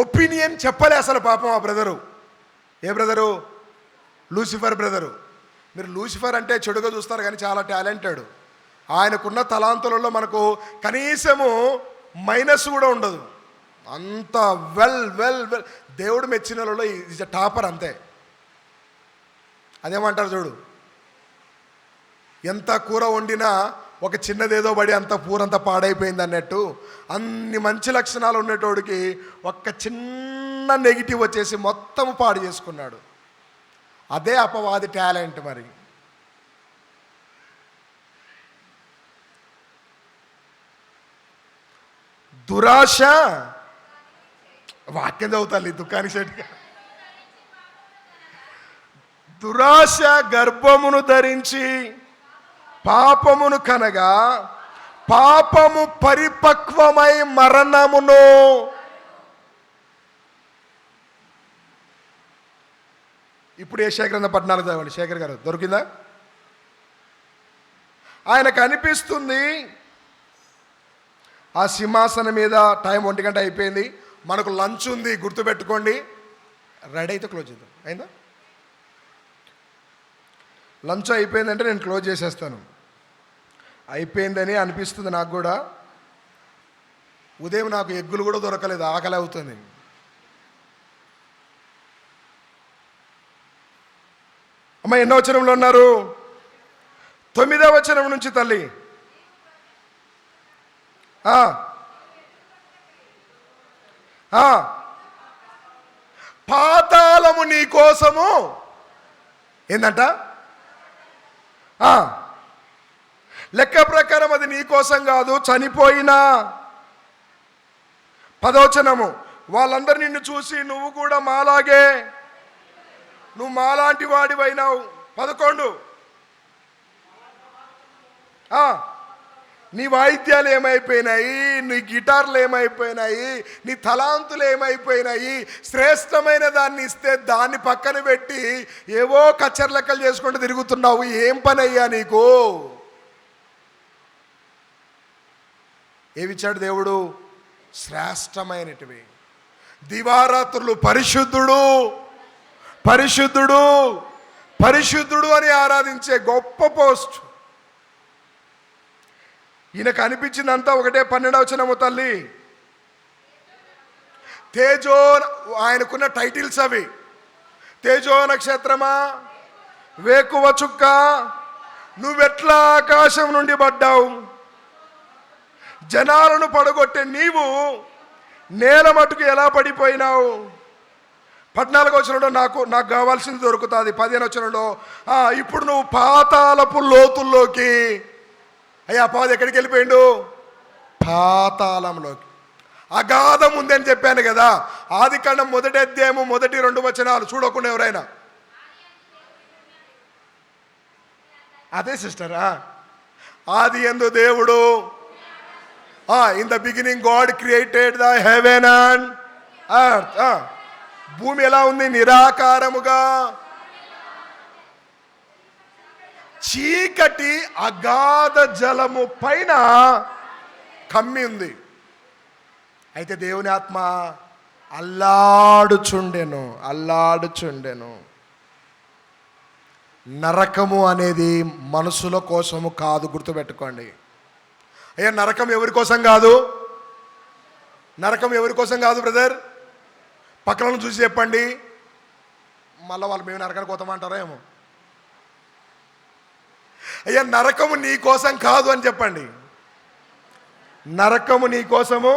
Speaker 1: ఒపీనియన్ చెప్పలే అసలు పాపం ఆ బ్రదరు. ఏ బ్రదరు? Lucifer brother. మీరు లూసిఫర్ అంటే చెడుగా చూస్తారు కానీ చాలా టాలెంటెడ్. ఆయనకున్న తలాంతులలో మనకు కనీసము మైనస్ కూడా ఉండదు. అంత వెల్ వెల్ వెల్ దేవుడు మెచ్చినలలో ఈజ్ అ టాపర్ అంతే. అదేమంటారు చూడు, ఎంత కూర వండినా ఒక చిన్నదేదో పడి అంత కూరంతా పాడైపోయింది అన్నట్టు అన్ని మంచి లక్షణాలు ఉండేటోడికి ఒక్క చిన్న నెగిటివ్ వచ్చేసి మొత్తం పాడు చేసుకున్నాడు. అదే అపవాది టాలెంట్. మరి దురాశ, వాక్యం చదువుతాను దుఃఖానికి చెట్టు. దురాశ గర్భమును ధరించి పాపమును కనగా పాపము పరిపక్వమై మరణమును. ఇప్పుడు యెషయా గ్రంథం 14 చదవండి. శేఖర్ గారు దొరికిందా? ఆయనకు అనిపిస్తుంది ఆ సింహాసనం మీద టైం 1 గంట అయిపోయింది, మనకు లంచ్ ఉంది గుర్తుపెట్టుకోండి. రెడీ అయితే క్లోజ్ చేద్దాం. అయిందా? లంచ్ అయిపోయిందంటే నేను క్లోజ్ చేసేస్తాను. అయిపోయిందని అనిపిస్తుంది నాకు కూడా. ఉదయం నాకు ఎగ్గులు కూడా దొరకలేదు, ఆకలి అవుతుంది. అమ్మ ఎన్నో వచనంలో ఉన్నారు? 9వ వచనం నుంచి తల్లి. పాతాళము నీ కోసము ఏందంట? లెక్క ప్రకారం అది నీ కోసం కాదు, చనిపోయినా. 10వ వచనము, వాళ్ళందరూ నిన్ను చూసి నువ్వు కూడా మాలాగే, నువ్వు మాలాంటి వాడివైనావు. 11, నీ వాయిద్యాలు ఏమైపోయినాయి, నీ గిటార్లు ఏమైపోయినాయి, నీ తలాంతులు ఏమైపోయినాయి, శ్రేష్టమైన దాన్ని ఇస్తే దాన్ని పక్కన పెట్టి ఏవో కచ్చర్ లెక్కలు చేసుకుంటూ తిరుగుతున్నావు. ఏం పని అయ్యా నీకు? ఏమిచ్చాడు దేవుడు? శ్రేష్టమైనటివి. దివారాత్రులు పరిశుద్ధుడు పరిశుద్ధుడు పరిశుద్ధుడు అని ఆరాధించే గొప్ప పోస్ట్. ఈయనకు అనిపించిందంతా ఒకటే. 12వ వచనము తల్లి. తేజో, ఆయనకున్న టైటిల్స్ అవి. తేజో నక్షత్రమా, వేకువ చుక్క, నువ్వెట్లా ఆకాశం నుండి పడ్డావు, జనాలను పడగొట్టే నీవు నేల మటుకు ఎలా పడిపోయినావు. 14వ వచనంలో నాకు కావాల్సింది దొరుకుతుంది. 15వ వచనంలో ఇప్పుడు నువ్వు పాతాళపు లోతుల్లోకి. అయ్యా అపవాది ఎక్కడికి వెళ్ళిపోయిండు? పాతాళంలోకి. అగాధం ఉందని చెప్పాను కదా. ఆదికాండం 1వ అధ్యాయము 1, 2 వచనాలు చూడకుండా ఎవరైనా. అదే సిస్టర్. ఆది యందు దేవుడు, in the beginning God created the heaven and earth. భూమి ఎలా ఉంది? నిరాకారముగా, చీకటి అగాధ జలము పైన కమ్మి ఉంది. అయితే దేవుని ఆత్మ అల్లాడుచుండెను. నరకము అనేది మనుషుల కోసము కాదు, గుర్తుపెట్టుకోండి. అయ్యా నరకం ఎవరి కోసం కాదు? నరకం ఎవరి కోసం కాదు బ్రదర్? పక్కలను చూసి చెప్పండి. మళ్ళీ వాళ్ళు మేము నరకానికి పోతామంటారో ఏమో. అయ్యా నరకము నీ కోసం కాదు అని చెప్పండి. నరకము నీ కోసము.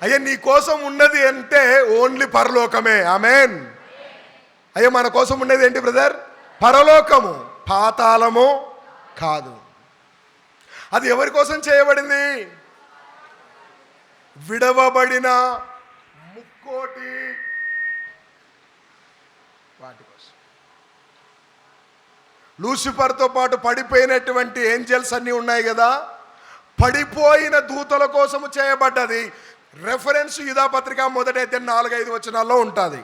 Speaker 1: అయ్యా నీ కోసం ఉన్నది అంటే ఓన్లీ పరలోకమే. ఆమేన్. అయ్యా మన కోసం ఉండేది ఏంటి బ్రదర్? పరలోకము, పాతాళము కాదు. అది ఎవరి కోసం చేయబడింది? విడవబడిన ముక్కోటి వాటి కోసం. లూసిఫర్తో పాటు పడిపోయినటువంటి ఏంజల్స్ అన్నీ ఉన్నాయి కదా, పడిపోయిన దూతల కోసము చేయబడ్డది. రెఫరెన్స్ యూదాపత్రిక మొదటైతే 4-5 వచనాల్లో ఉంటుంది.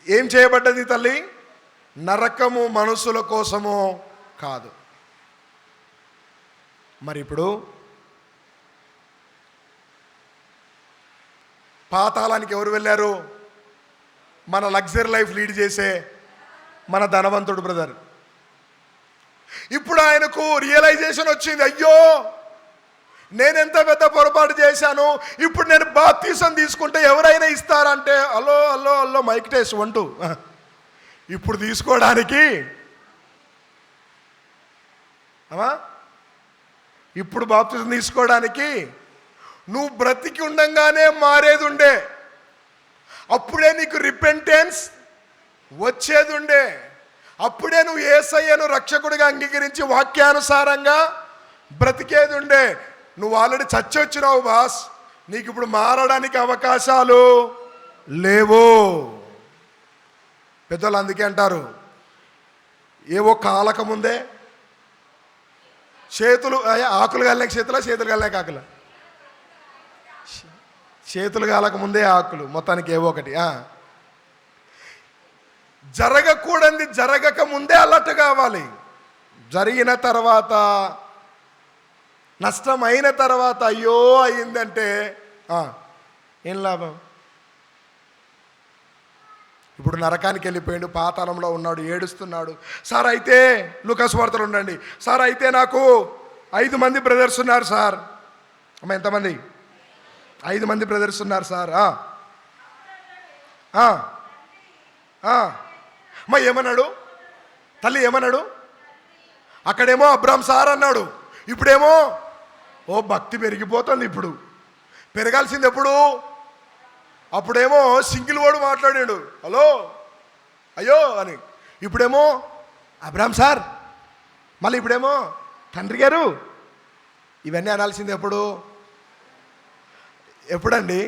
Speaker 1: ఏం చేయబడ్డది తల్లి? నరకము మనుషుల కోసము కాదు. మరి ఇప్పుడు పాతాళానికి ఎవరు వెళ్ళారు? మన లగ్జరీ లైఫ్ లీడ్ చేసే మన ధనవంతుడు బ్రదర్. ఇప్పుడు ఆయనకు రియలైజేషన్ వచ్చింది, అయ్యో నేనెంత పెద్ద పొరపాటు చేశాను, ఇప్పుడు నేను బాప్తీసం తీసుకుంటే ఎవరైనా ఇస్తారంటే అల్లో అల్లో అల్లో మైక్ టెస్ట్ 1 2 ఇప్పుడు తీసుకోవడానికి ఇప్పుడు బాప్తీసం తీసుకోవడానికి నువ్వు బ్రతికి ఉండంగానే మారేది ఉండే, అప్పుడే నీకు రిపెంటెన్స్ వచ్చేది ఉండే, అప్పుడే నువ్వు యేసయ్యను రక్షకుడిగా అంగీకరించి వాక్యానుసారంగా బ్రతికేది ఉండే. నువ్వు ఆల్రెడీ చచ్చొచ్చినావు బాస్, నీకు ఇప్పుడు మారడానికి అవకాశాలు లేవు. పెద్దలు అందుకే అంటారు, ఏవో కాలక ముందే చేతులు ఆకులు కాలినాక చేతులు కాలినాక ఆకుల, చేతులు కాలక ముందే ఆకులు, మొత్తానికి ఏవో ఒకటి. జరగకూడదు జరగక ముందే అలర్ట్ కావాలి. జరిగిన తర్వాత నష్టం అయిన తర్వాత అయ్యో అయిందంటే ఏం లాభం? ఇప్పుడు నరకానికి వెళ్ళిపోయాడు, పాతాళంలో ఉన్నాడు, ఏడుస్తున్నాడు. సార్ అయితే లూకాసు వార్తలు ఉండండి. సార్ అయితే నాకు 5 మంది బ్రదర్స్ ఉన్నారు సార్. అమ్మ ఎంతమంది? 5 మంది బ్రదర్స్ ఉన్నారు సార్. అమ్మ ఏమన్నాడు? తల్లి ఏమన్నాడు? అక్కడేమో అబ్రామ్ సార్ అన్నాడు, ఇప్పుడేమో ఓ భక్తి పెరిగిపోతుంది. ఇప్పుడు పెరగాల్సింది ఎప్పుడు? అప్పుడేమో సింగిల్ వర్డ్ మాట్లాడాడు, హలో అయ్యో అని. ఇప్పుడేమో అబ్రామ్ సార్, మళ్ళీ ఇప్పుడేమో తండ్రి గారు. ఇవన్నీ అనాల్సింది ఎప్పుడండి?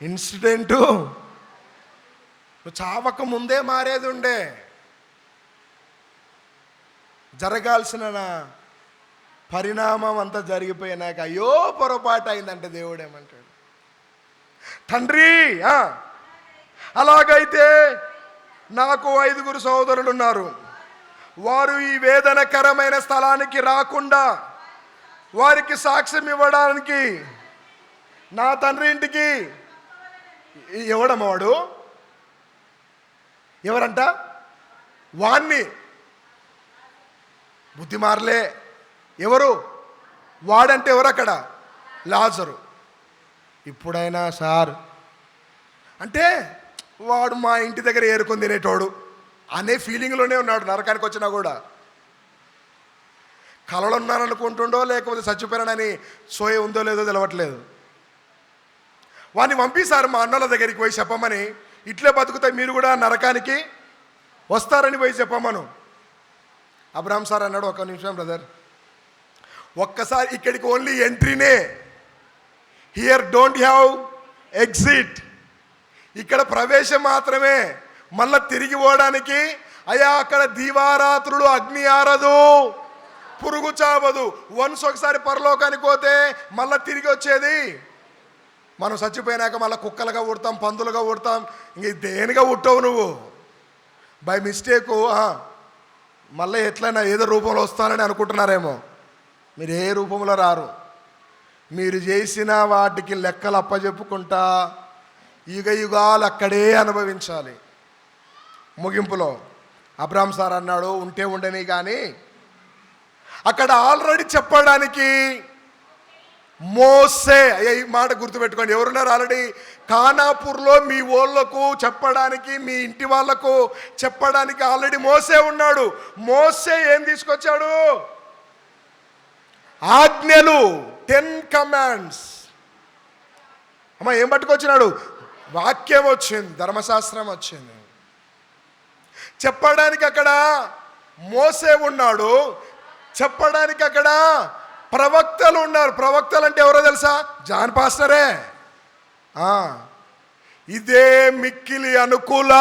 Speaker 1: ఇన్సిడెంటు నువ్వు చావక ముందే మారేది ఉండే. జరగాల్సిన పరిణామం అంతా జరిగిపోయినాక అయ్యో పొరపాటు అయిందంటే దేవుడు ఏమంటాడు? తండ్రి అలాగైతే నాకు 5 సహోదరులు ఉన్నారు, వారు ఈ వేదనకరమైన స్థలానికి రాకుండా వారికి సాక్ష్యం ఇవ్వడానికి నా తండ్రి ఇంటికి ఎవడమ్మవాడు? ఎవరంట? వాణ్ణి బుద్ధి మారలే. ఎవరు వాడంటే? ఎవరు అక్కడ? లాజరు. ఇప్పుడైనా సార్ అంటే వాడు మా ఇంటి దగ్గర ఏరుకొని తినేటోడు అనే ఫీలింగ్లోనే ఉన్నాడు. నరకానికి వచ్చినా కూడా కలలు ఉన్నాననుకుంటుండో లేకపోతే చచ్చిపోయానని సోయ ఉందో లేదో తెలవట్లేదు. వాడిని పంపిస్తారు మా అన్నల దగ్గరికి పోయి చెప్పమని, ఇట్లే బతుకుతే మీరు కూడా నరకానికి వస్తారని పోయి చెప్పమను. అబ్రామ్ సార్ అన్నాడు, 1 నిమిషం బ్రదర్, ఒక్కసారి ఇక్కడికి ఓన్లీ ఎంట్రీనే, హియర్ డోంట్ హ్యావ్ ఎగ్జిట్. ఇక్కడ ప్రవేశం మాత్రమే, మళ్ళా తిరిగి పోవడానికి అయ్యా అక్కడ దీవారాత్రులు అగ్ని ఆరదు, పురుగు చావదు. వన్స్ ఒకసారి పరలోకానికి పోతే మళ్ళీ తిరిగి వచ్చేది మనం చచ్చిపోయినాక మళ్ళీ కుక్కలుగా ఉడతాం, పందులుగా ఉడతాం. ఇంక దేనిగా ఉట్టవు నువ్వు. బై మిస్టేకు మళ్ళీ ఎట్లయినా ఏదో రూపంలో వస్తానని అనుకుంటున్నారేమో. మీరు ఏ రూపంలో రారు. మీరు చేసిన వాటికి లెక్కలు అప్పచెప్పుకుంటా యుగ యుగాలు అక్కడే అనుభవించాలి. ముగింపులో అబ్రామ్ సార్ అన్నాడు, ఉంటే ఉండని కానీ అక్కడ ఆల్రెడీ చెప్పడానికి మోసే, ఈ మాట గుర్తుపెట్టుకోండి. ఎవరున్నారు ఆల్రెడీ? ఖానాపూర్లో మీ ఓళ్ళకు చెప్పడానికి, మీ ఇంటి వాళ్లకు చెప్పడానికి ఆల్రెడీ మోసే ఉన్నాడు. మోసే ఏం తీసుకొచ్చాడు? ఆజ్ఞలు, 10 కమాండ్స్. అమ్మ ఏం పట్టుకొచ్చినాడు? వాక్యం వచ్చింది, ధర్మశాస్త్రం వచ్చింది. చెప్పడానికి అక్కడ మోసే ఉన్నాడు, చెప్పడానికి అక్కడ ప్రవక్తలు ఉన్నారు. ప్రవక్తలు అంటే ఎవరో తెలుసా? జాన్ పాస్టరే. ఇదే మిక్కిలి అనుకూల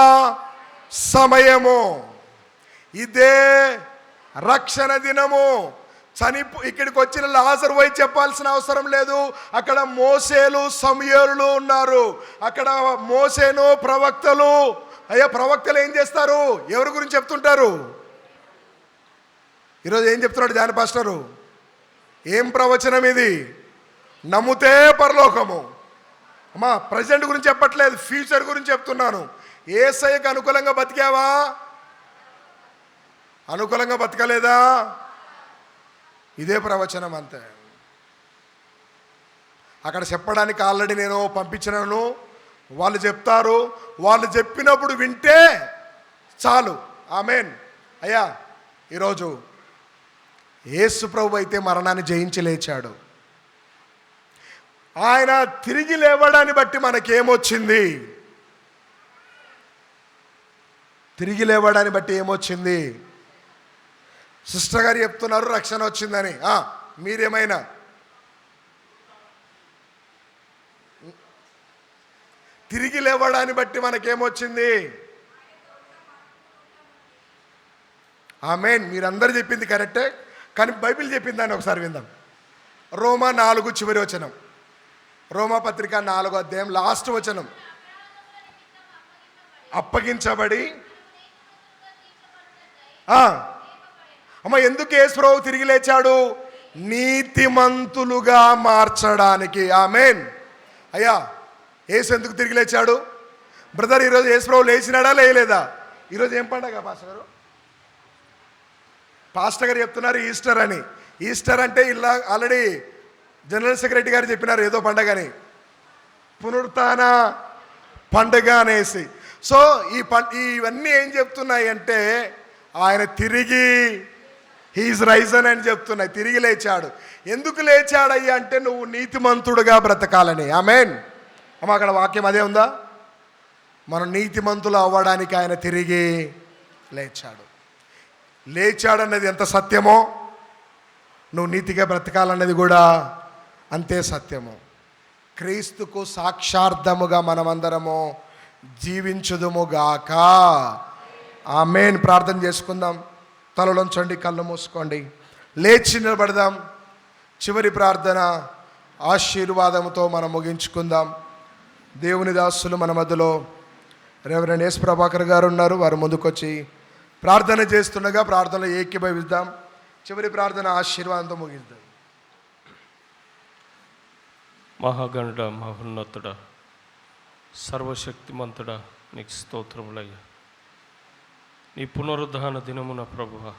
Speaker 1: సమయము, ఇదే రక్షణ దినము. ఇక్కడికి వచ్చిన లాజరు పోయి చెప్పాల్సిన అవసరం లేదు. అక్కడ మోసేలు సమూయేలు ఉన్నారు. అక్కడ మోసేను ప్రవక్తలు. అయ్యా, ప్రవక్తలు ఏం చేస్తారు? ఎవరి గురించి చెప్తుంటారు? ఈరోజు ఏం చెప్తున్నాడు జాన్ పాస్టరు? ఏం ప్రవచనం ఇది? నమ్మితే పరలోకము. అమ్మా, ప్రజెంట్ గురించి చెప్పట్లేదు, ఫ్యూచర్ గురించి చెప్తున్నాను. యేసయ్యకు అనుకూలంగా బతికావా? అనుకూలంగా బతకలేదా? ఇదే ప్రవచనం అంతే. అక్కడ చెప్పడానికి ఆల్రెడీ నేను పంపించినాను. వాళ్ళు చెప్తారు, వాళ్ళు చెప్పినప్పుడు వింటే చాలు. ఆమేన్. అయ్యా, ఈరోజు యేసు ప్రభు అయితే మరణాన్ని జయించి లేచాడు. ఆయన తిరిగి లేవడాన్ని బట్టి మనకేమొచ్చింది? తిరిగి లేవడాన్ని బట్టి ఏమొచ్చింది? సిస్టర్ గారు చెప్తున్నారు రక్షణ వచ్చిందని. మీరేమైనా తిరిగి లేవడాన్ని బట్టి మనకేమొచ్చింది? ఆమేన్. మీరందరూ చెప్పింది కరెక్టే, కానీ బైబిల్ చెప్పిందని ఒకసారి విందాం. రోమా 4 చివరి వచనం. రోమా పత్రిక 4వ అధ్యాయం లాస్ట్ వచనం. అప్పగించబడి అమ్మ, ఎందుకు యేసు ప్రభు తిరిగి లేచాడు? నీతిమంతులుగా మార్చడానికి. ఆమేన్. అయ్యా, యేసు ఎందుకు తిరిగి లేచాడు? బ్రదర్, ఈరోజు యేసు ప్రభు లేచినాడా లేయలేదా? ఈరోజు ఏం పండగ పాస్టర్ గారు? పాస్టర్ గారు చెప్తున్నారు ఈస్టర్ అని. ఈస్టర్ అంటే ఇలా ఆల్రెడీ జనరల్ సెక్రటరీ గారు చెప్పినారు ఏదో పండగని, పునరుత్థాన పండుగ అనేసి. సో ఇవన్నీ ఏం చెప్తున్నాయి అంటే ఆయన తిరిగి హీఈస్ రైజన్ అని చెప్తున్నాయి. తిరిగి లేచాడు. ఎందుకు లేచాడయ్యా అంటే నువ్వు నీతిమంతుడుగా బ్రతకాలని. ఆమేన్. అమ్మ, అక్కడ వాక్యం అదే ఉందా? మనం నీతిమంతులు అవ్వడానికి ఆయన తిరిగి లేచాడు. లేచాడన్నది ఎంత సత్యమో నువ్వు నీతిగా బ్రతకాలన్నది కూడా అంతే సత్యము. క్రీస్తుకు సాక్షార్థముగా మనమందరము జీవించుదుముగాక. ఆమేన్. ప్రార్థన చేసుకుందాం. తలలోంచండి, కళ్ళు మూసుకోండి, లేచి నిలబడదాం. చివరి ప్రార్థన ఆశీర్వాదంతో మనం ముగించుకుందాం. దేవుని దాసులు మన మధ్యలో రెవరెండ్ ఎస్ ప్రభాకర్ గారు ఉన్నారు. వారు ముందుకొచ్చి ప్రార్థన చేస్తుండగా ప్రార్థనలో ఏకీభవిద్దాం. చివరి ప్రార్థన ఆశీర్వాదంతో ముగిద్దాం.
Speaker 2: మహాగణుడ, మహోన్నతుడ, సర్వశక్తిమంతుడ, నీకు స్తోత్రములయ్యా. నీ పునరుద్ధాన దినమున ప్రభువా,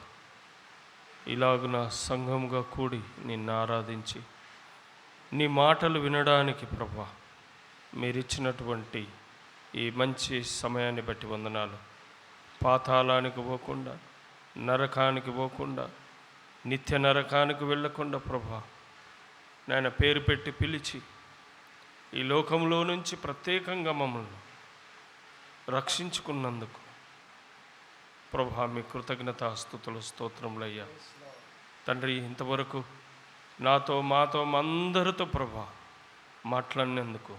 Speaker 2: ఇలాగున సంఘముగా కూడి నిన్ను ఆరాధించి నీ మాటలు వినడానికి ప్రభువా మీరిచ్చినటువంటి ఈ మంచి సమయాన్ని బట్టి వందనాలు. పాతాళానికి పోకుండా, నరకానికి పోకుండా, నిత్య నరకానికి వెళ్ళకుండా ప్రభువా నాయన పేరు పెట్టి పిలిచి ఈ లోకంలో నుంచి ప్రత్యేకంగా మమ్మల్ని రక్షించుకున్నందుకు ప్రభువా మీ కృతజ్ఞతాస్తుతులు, స్తోత్రములయ్యా. తండ్రి, ఇంతవరకు నాతో మాతో అందరితో ప్రభువా మాట్లాడినందుకు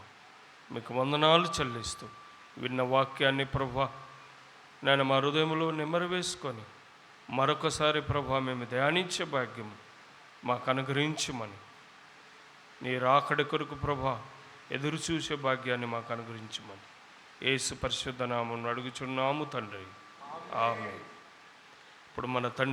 Speaker 2: మీకు వందనాలు చెల్లిస్తూ విన్న వాక్యాన్ని ప్రభువా నేను మా హృదయంలో నెమరు వేసుకొని మరొకసారి ప్రభువా మేము ధ్యానించే భాగ్యం మాకు అనుగ్రహించమని, నీ రాకడి కొరకు ప్రభువా ఎదురు చూసే భాగ్యాన్ని మాకు అనుగ్రహించమని యేసు పరిశుద్ధ నామమున అడుగుచున్నాము తండ్రి. ఆమేన్. ఇప్పుడు మన తండ్రి